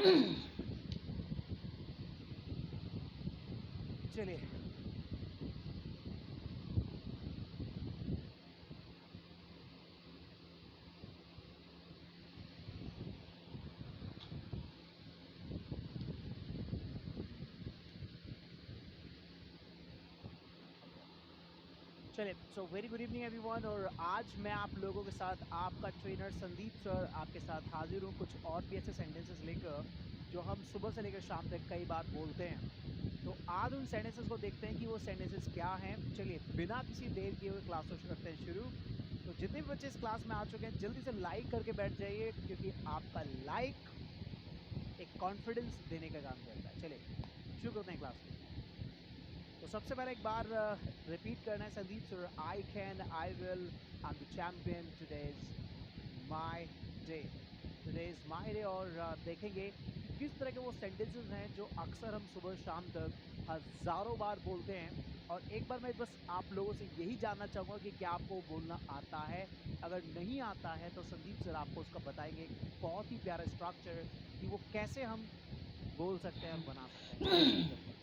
चलिए, so very good evening everyone. और आज मैं आप लोगों के साथ आपका ट्रेनर संदीप सर आपके साथ हाजिर हूँ कुछ और भी ऐसे सेंटेंसेस लेकर जो हम सुबह से लेकर शाम तक कई बार बोलते हैं। तो आज उन सेंटेंसेस को देखते हैं कि वो सेंटेंसेस क्या हैं। चलिए, बिना किसी देर किए हुए क्लास को करते हैं शुरू। तो जितने भी बच्चे इस क्लास में आ चुके हैं जल्दी से लाइक करके बैठ जाइए, क्योंकि आपका लाइक एक कॉन्फिडेंस देने का काम करता है। चलिए शुरू करते हैं क्लास को। तो सबसे पहले एक बार रिपीट करना है Sandeep sir, I can, I will, I am the champion, today is my day, today is my day. और देखेंगे कि किस तरह के वो सेंटेंसेस हैं जो अक्सर हम सुबह शाम तक हज़ारों बार बोलते हैं। और एक बार मैं बस आप लोगों से यही जानना चाहूँगा कि क्या आपको बोलना आता है। अगर नहीं आता है तो संदीप सर आपको उसका बताएंगे एक बहुत ही प्यारा स्ट्रक्चर कि वो कैसे हम बोल सकते हैं और बना सकते हैं।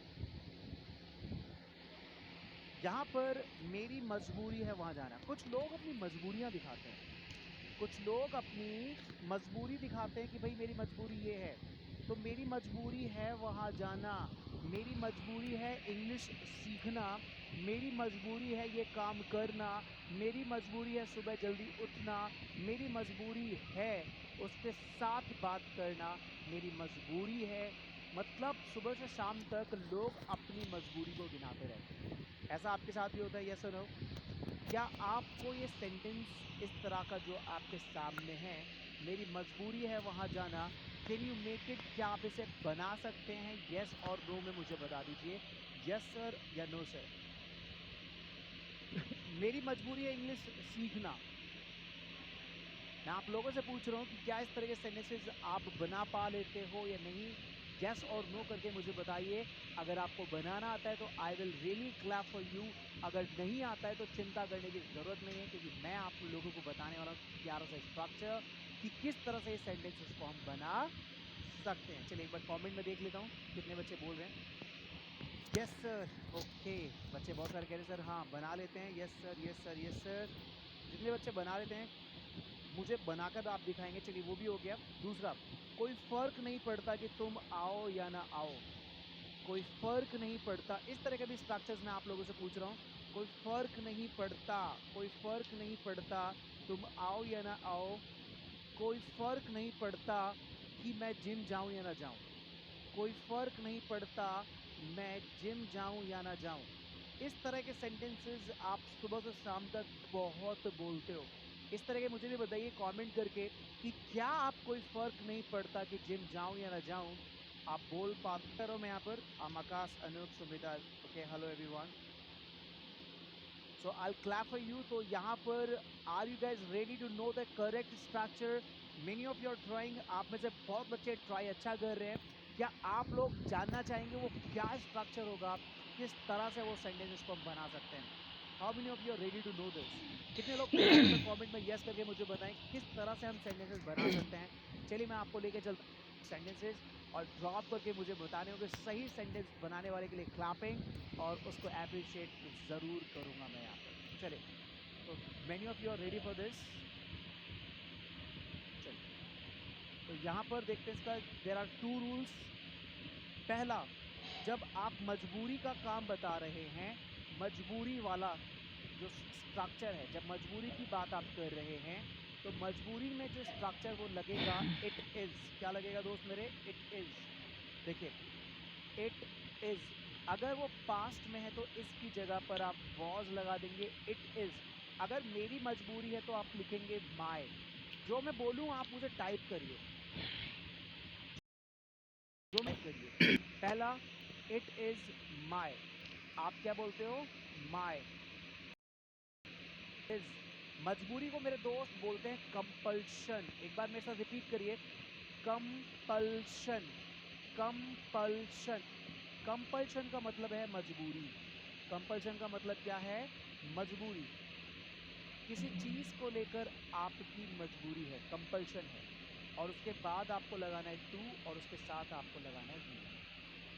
जहाँ पर मेरी मजबूरी है वहाँ जाना। कुछ लोग अपनी मजबूरियाँ दिखाते हैं, कुछ लोग अपनी मजबूरी दिखाते हैं कि भाई मेरी मजबूरी ये है, तो मेरी मजबूरी है वहाँ जाना, मेरी मजबूरी है इंग्लिश सीखना, मेरी मजबूरी है ये काम करना, मेरी मजबूरी है सुबह जल्दी उठना, मेरी मजबूरी है उसके साथ बात करना, मेरी मजबूरी है। मतलब सुबह से शाम तक लोग अपनी मजबूरी को गिनाते रहते हैं। ऐसा आपके साथ भी होता है? यस और नो? क्या आपको ये सेंटेंस इस तरह का जो आपके सामने है, मेरी मजबूरी है वहाँ जाना, कैन यू मेक इट, क्या आप इसे बना सकते हैं? यस और नो में मुझे बता दीजिए, यस सर या नो सर। मेरी मजबूरी है इंग्लिश सीखना। मैं आप लोगों से पूछ रहा हूँ कि क्या इस तरह के सेंटेंसेस आप बना पा लेते हो या नहीं? यस और नो करके मुझे बताइए। अगर आपको बनाना आता है तो I will really clap for you. अगर नहीं आता है तो चिंता करने की ज़रूरत नहीं है, क्योंकि मैं आप लोगों को बताने वाला हूँ प्यारा सा स्ट्रक्चर कि किस तरह से इस सेंटेंसेस को हम बना सकते हैं। चलिए एक बार कमेंट में देख लेता हूँ कितने बच्चे बोल रहे हैं। Yes sir, okay. बच्चे बहुत सारे कह रहे हैं सर हाँ बना लेते हैं। Yes sir, yes sir, yes sir. जितने बच्चे बना लेते हैं मुझे बनाकर आप दिखाएंगे। चलिए वो भी हो गया। दूसरा, कोई फर्क नहीं पड़ता कि तुम आओ या ना आओ, कोई फर्क नहीं पड़ता। इस तरह के भी स्ट्रक्चर्स मैं आप लोगों से पूछ रहा हूँ। कोई फर्क नहीं पड़ता, कोई फर्क नहीं पड़ता तुम आओ या ना आओ, कोई फर्क नहीं पड़ता कि मैं जिम जाऊँ या ना जाऊँ, कोई फर्क नहीं पड़ता मैं जिम जाऊँ या ना जाऊँ। इस तरह के सेंटेंसेस आप सुबह से शाम तक बहुत बोलते हो। इस तरह के मुझे भी बताइए कमेंट करके कि क्या आप कोई फ़र्क नहीं पड़ता कि जिम जाऊँ या ना जाऊँ, आप बोल पाते हो। मैं यहाँ पर Akash, Anoop, Sumita, okay, hello everyone. So I clap for you. तो यहाँ पर are you guys ready to know the correct structure? Many of your trying, आप में से बहुत बच्चे ट्राई अच्छा कर रहे हैं। क्या आप लोग जानना चाहेंगे वो क्या स्ट्रक्चर होगा, किस तरह से वो सेंटेंसेस को हम बना सकते हैं? How many of you are ready to know this? कितने लोग तैयार हैं? कमेंट में यस करके मुझे बताएं किस तरह से हम सेंटेंसेस बना सकते हैं। चलिए मैं आपको लेके चलता हूँ सेंटेंसेस, और ड्रॉप करके मुझे बताने होंगे सही सेंटेंस बनाने वाले के लिए क्लैपिंग, और उसको अप्रिशिएट ज़रूर करूँगा मैं यहाँ पर। चलिए, तो many of you are ready for this? चलिए, तो यहाँ पर देखते हैं इसका देयर आर 2 रूल्स। पहला, जब आप मजबूरी का काम बता रहे हैं, मजबूरी वाला जो स्ट्रक्चर है, जब मजबूरी की बात आप कर रहे हैं तो मजबूरी में जो स्ट्रक्चर वो लगेगा इट इज़। क्या लगेगा दोस्त मेरे? It is. देखिए, इट इज़ अगर वो पास्ट में है तो इसकी जगह पर आप वॉज लगा देंगे, इट इज़। अगर मेरी मजबूरी है तो आप लिखेंगे माय। जो मैं बोलूँ आप मुझे टाइप करिए, जो मैं करिए। पहला, इट इज़ माय। आप क्या बोलते हो? माय। इज़। मजबूरी को मेरे दोस्त बोलते हैं कंपल्शन। एक बार मेरे साथ रिपीट करिए, कंपल्शन। कंपल्शन। कंपल्शन का मतलब है मजबूरी। कंपल्शन का मतलब क्या है? मजबूरी। किसी चीज़ को लेकर आपकी मजबूरी है, कंपल्शन है। और उसके बाद आपको लगाना है टू और उसके साथ आपको लगाना है V.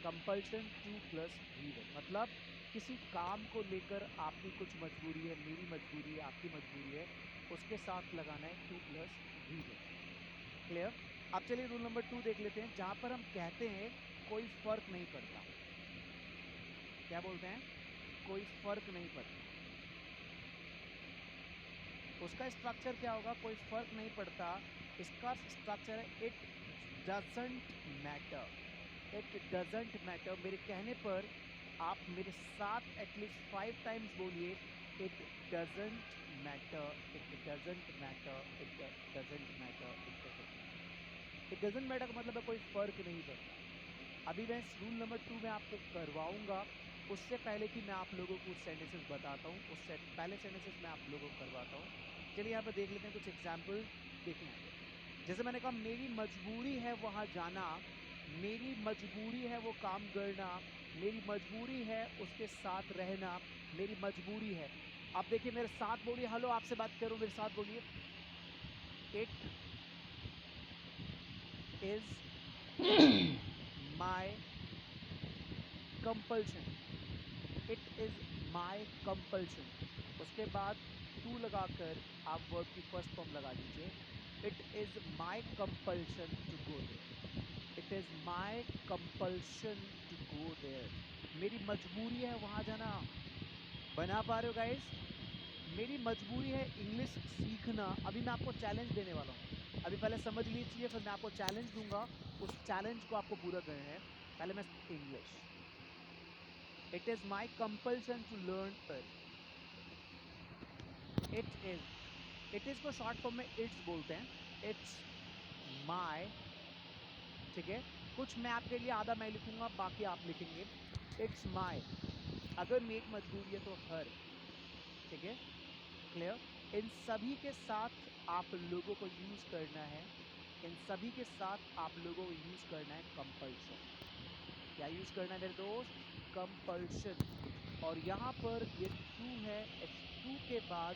Compulsion to plus V one, मतलब किसी काम को लेकर आपकी कुछ मजबूरी है, मेरी मजबूरी है, आपकी मजबूरी है, उसके साथ लगाना है to plus V one. Clear? अब चलिए रूल नंबर 2 देख लेते हैं, जहां पर हम कहते हैं कोई फर्क नहीं पड़ता। क्या बोलते हैं? कोई फर्क नहीं पड़ता। उसका स्ट्रक्चर क्या होगा? कोई फर्क नहीं पड़ता। इसका स्ट्रक्चर है it doesn't matter. It doesn't matter. मेरे कहने पर आप मेरे साथ एटलीस्ट 5 टाइम्स बोलिए, it doesn't matter, it doesn't matter, it doesn't matter, it doesn't matter. It doesn't matter का मतलब है कोई फर्क नहीं पड़ता। अभी मैं रूल नंबर 2 में आपको करवाऊंगा, उससे पहले कि मैं आप लोगों को सेंटेंसेस बताता हूँ, उससे पहले सेंटेंसेस मैं आप लोगों को करवाता हूँ। चलिए यहाँ पर देख लेते हैं कुछ एग्जाम्पल। देखिए यहाँ पे जैसे मैंने कहा, मेरी मजबूरी है वहाँ जाना, मेरी मजबूरी है वो काम करना, मेरी मजबूरी है उसके साथ रहना, मेरी मजबूरी है। अब देखिए मेरे साथ बोलिए, हेलो आपसे बात करूँ, मेरे साथ बोलिए, it is my compulsion, it is my compulsion. उसके बाद टू लगाकर आप वर्ब की फर्स्ट फॉर्म लगा दीजिए, it is my compulsion to go there, it is my compulsion to go there. मेरी मजबूरी है वहां जाना। बना पा रहे हो गाइस? मेरी मजबूरी है इंग्लिश सीखना। अभी मैं आपको चैलेंज देने वाला हूँ, अभी पहले समझ लीजिए, फिर मैं आपको चैलेंज दूंगा, उस चैलेंज को आपको पूरा करना है। पहले मैं English, it is my compulsion to learn, it is को शॉर्ट फॉर्म में इट्स बोलते हैं, इट्स माई। ठीक है, कुछ मैं आपके लिए आधा मैं लिखूंगा, बाकी आप लिखेंगे। इट्स माई, अगर मेरी मजबूरी है तो हर। ठीक है, क्लियर? इन सभी के साथ आप लोगों को यूज करना है, इन सभी के साथ आप लोगों को यूज करना है कंपल्शन। क्या यूज करना है मेरे दोस्त? कंपल्शन। और यहाँ पर ये टू है, इस टू के बाद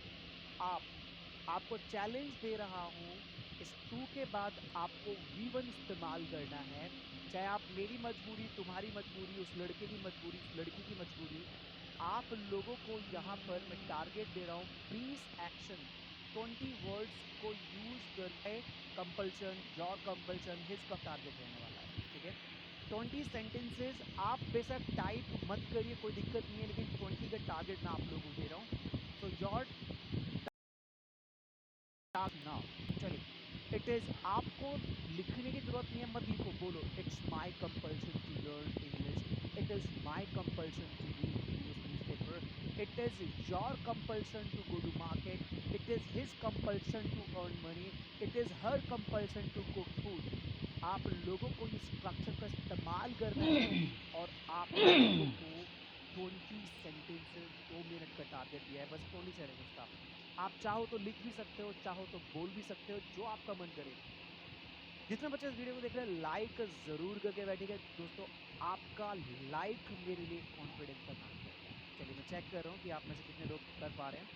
आपको चैलेंज दे रहा हूँ, इस टू के बाद आपको V1 इस्तेमाल करना है। चाहे आप मेरी मजबूरी, तुम्हारी मजबूरी, उस लड़के की मजबूरी, उस लड़की की मजबूरी, आप लोगों को यहाँ पर मैं टारगेट दे रहा हूँ, प्लीज एक्शन 20 वर्ड्स को यूज करके कंपल्शन, योर कंपल्शन, हिज का टारगेट रहने वाला है। ठीक है, 20 सेंटेंसेस आप बेशक टाइप मत करिए, कोई दिक्कत नहीं है, लेकिन 20 का टारगेट मैं आप लोगों को दे रहा हूँ। सो योर नाउ, चलिए, इट इज, आपको लिखने की जरूरत नहीं है, मत लिखो, बोलो it's my compulsion to learn English, it is my compulsion to read English newspaper, it is your compulsion to go to market, it is his compulsion to earn money, it is her compulsion to cook food. आप लोगों को इस structure का इस्तेमाल करना है और आप लोगों को 20 सेंटेंसेस 2 मिनट का टारगेट दिया है, बस 20 सेंटेंसेस का। आप चाहो तो लिख भी सकते हो, चाहो तो बोल भी सकते हो, जो आपका मन करे। जितने बच्चे इस वीडियो को देख रहे हैं, लाइक जरूर करके बैठिएगा दोस्तों, आपका लाइक मेरे लिए कॉन्फिडेंस का काम करता है। चलिए मैं चेक कर रहा हूँ कि आप में से कितने लोग कर पा रहे हैं।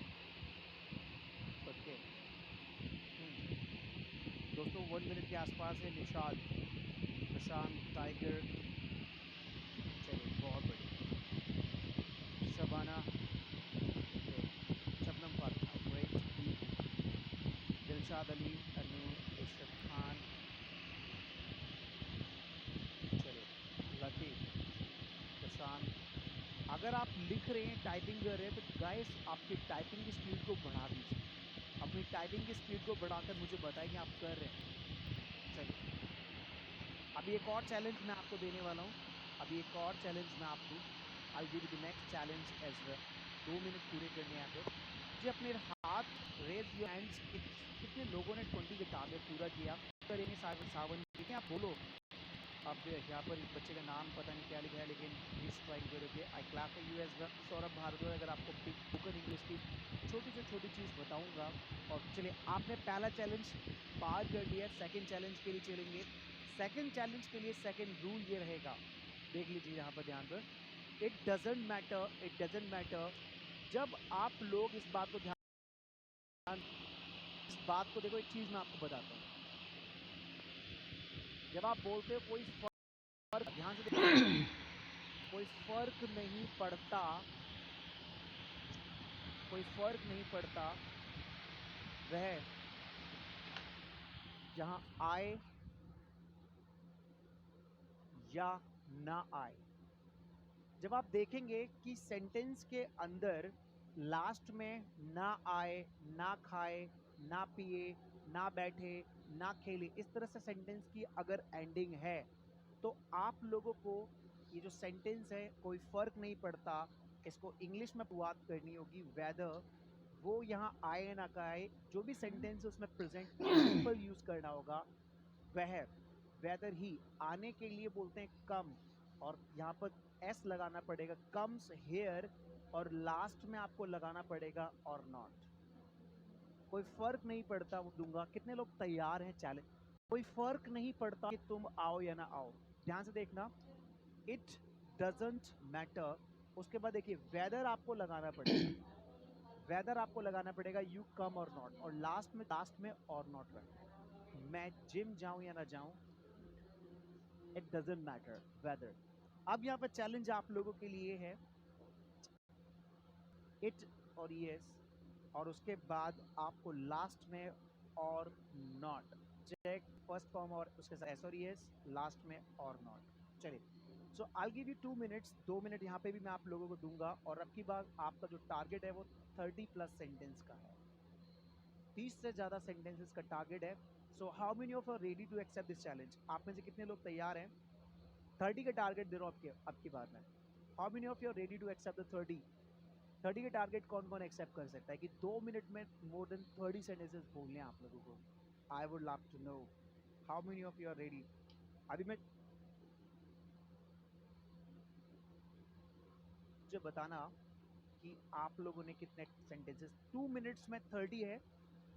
ओके दोस्तों, 1 मिनट के आसपास है। निशाद, प्रशांत, टाइगर, चलिए बहुत बढ़िया। शबाना, शबनम फातिमा, ग्रेट। दिलशाद अली, अनु, इशरत खान, चलिए, लतीफ़, प्रशांत। अगर आप लिख रहे हैं, टाइपिंग कर रहे हैं, तो गाइस आपकी टाइपिंग की स्पीड को बढ़ा दीजिए। अपनी टाइपिंग की स्पीड को बढ़ाकर मुझे बताएं कि आप कर रहे हैं। चलिए, अभी एक और चैलेंज मैं आपको देने वाला हूँ, अभी एक और चैलेंज मैं आपको, I give you the next challenge as well. 2 minute पूरे करने हैं यहाँ पे जी। अपने हाथ रेज योर हैंड्स, कितने लोगों ने 20 के टारगेट पूरा किया? करेंगे सावन, देखिए आप बोलो। अब यहाँ पर इस बच्चे का नाम पता नहीं क्या लिखा है, लेकिन इस ट्राइंग कर आई क्लास का यूएस सौरभ भारद्वाज। अगर आपको स्पोकन इंग्लिश की छोटी से छोटी चीज़ बताऊंगा। और चलिए, आपने पहला चैलेंज पार कर लिया, सेकंड चैलेंज के लिए चलेंगे। सेकंड चैलेंज के लिए सेकंड रूल ये रहेगा, देख लीजिए यहाँ पर ध्यान पर, it doesn't matter, it doesn't matter. जब आप लोग इस बात को ध्यान, इस बात को देखो, एक चीज़ मैं आपको बताता हूँ, जब आप बोलते हो कोई फर्क, ध्यान से देखिए, कोई फर्क नहीं पड़ता, कोई फर्क नहीं पड़ता, वह जहां आए या ना आए। जब आप देखेंगे कि सेंटेंस के अंदर लास्ट में ना आए, ना खाए, ना पिए, ना बैठे, ना खेले, इस तरह से सेंटेंस की अगर एंडिंग है तो आप लोगों को ये जो सेंटेंस है कोई फर्क नहीं पड़ता, इसको इंग्लिश में बात करनी होगी। वेदर वो यहाँ आए ना आए, जो भी सेंटेंस है उसमें प्रेजेंट सिंपल यूज करना होगा। वह वेदर ही आने के लिए बोलते हैं कम, और यहाँ पर एस लगाना पड़ेगा, कम्स हेयर, और लास्ट में आपको लगाना पड़ेगा और नॉट। कोई फर्क नहीं पड़ता, वो दूंगा। कितने लोग तैयार हैं चैलेंज? कोई फर्क नहीं पड़ता कि तुम आओ या ना आओ। ध्यान से देखना, इट डजंट मैटर। उसके बाद देखिए वेदर आपको लगाना पड़ेगा, वेदर आपको लगाना पड़ेगा, यू कम और नॉट, और लास्ट में और नॉट रखना है। मैं जिम जाऊं या ना जाऊं, इट डजंट मैटर, वेदर। अब यहाँ पर चैलेंज आप लोगों के लिए है इट और यस, और उसके बाद आपको लास्ट में और नॉट, चेक फर्स्ट फॉर्म और उसके साथ एस और यस, लास्ट में और नॉट। चलिए, so I give you 2 minutes, 2 minute यहाँ पे भी मैं आप लोगों को दूंगा। और अब की बार आपका जो टारगेट है वो 30+ सेंटेंस का है, 30 से ज्यादा सेंटेंसेस का टारगेट है। So how many of are ready to accept this challenge? आप में से कितने लोग तैयार हैं? 30 का टारगेट दे रहा हूँ आपकी बार में। How many of you are ready to accept the 30 के टारगेट कौन कौन एक्सेप्ट कर सकता है कि 2 मिनट में मोर देन 30 सेंटेंसेस बोलने हैं आप लोगों को? I would love to know how many of you are ready. अभी मैं मुझे बताना कि आप लोगों ने कितने सेंटेंसेस, 2 मिनट्स में 30 है,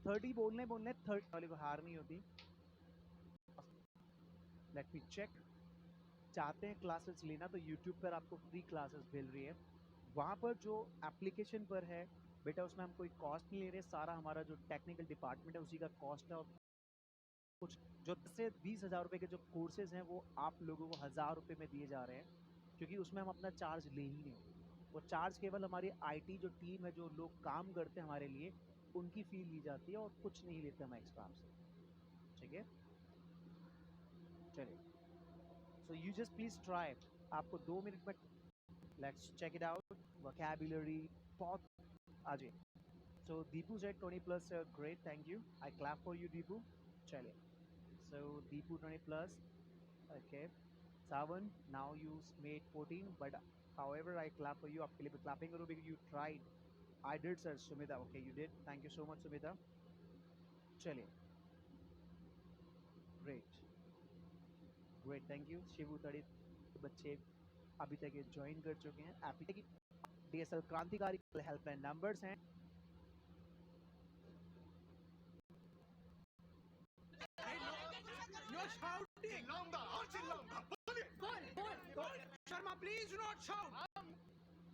30 बोलने 30 वाले को हार नहीं होती। Let me check. चाहते हैं क्लासेस लेना तो यूट्यूब पर आपको फ्री क्लासेस मिल रही है, वहाँ पर जो एप्लीकेशन पर है बेटा, उसमें हम कोई कॉस्ट नहीं ले रहे, सारा हमारा जो टेक्निकल डिपार्टमेंट है उसी का कॉस्ट है। और कुछ जो 10 से 20 हज़ार रुपये के जो कोर्सेज हैं वो आप लोगों को 1,000 रुपये में दिए जा रहे हैं, क्योंकि उसमें हम अपना चार्ज ले ही नहीं। वो चार्ज केवल हमारी आईटी जो टीम है, जो लोग काम करते हैं हमारे लिए, उनकी फी ली जाती है, और कुछ नहीं लेते हम एक्स्ट्रा आपसे। ठीक है, चलिए, so you just please try. आपको 2 मिनट में, let's check it out. Vocabulary बहुत आज। So Deepu said 20 plus, great, thank you. I clap for you, Deepu. चलिए, so Deepu 20 plus, okay. Savan, now you made 14, but however I clap for you. आपके लिए clapping करूँ because you tried. I did, sir. Sumita, okay, you did. Thank you so much, Sumita. चलिए, great, great, thank you. Shibu 30 बच्चे अभी तक ये join कर चुके हैं। एप्लीकेशन DSL क्रांतिकारी हेल्पलाइन नंबर्स हैं। You're shouting! Sharma, please do not shout!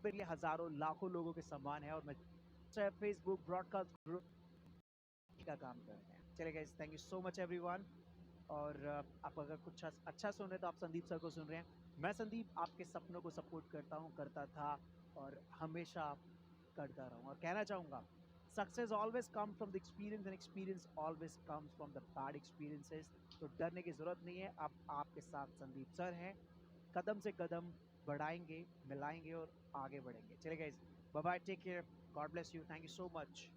फिर ये हजारों लाखों लोगों के समान है, और मैं फेसबुक ब्रॉडकास्ट ग्रुप का काम कर रहे हैं। चलिए guys, thank you so much everyone. और आप अगर कुछ अच्छा सुन रहे हैं तो आप संदीप सर को सुन रहे हैं। मैं संदीप आपके सपनों को सपोर्ट करता हूँ, करता था, और हमेशा करता रहूँ। और कहना चाहूँगा, success always come from the experience, and experience always comes from the bad experiences. तो डरने की ज़रूरत नहीं है, अब आपके साथ संदीप सर हैं, कदम से कदम बढ़ाएंगे, मिलाएंगे और आगे बढ़ेंगे। चलिए guys, bye bye, take care, God bless you, thank you so much.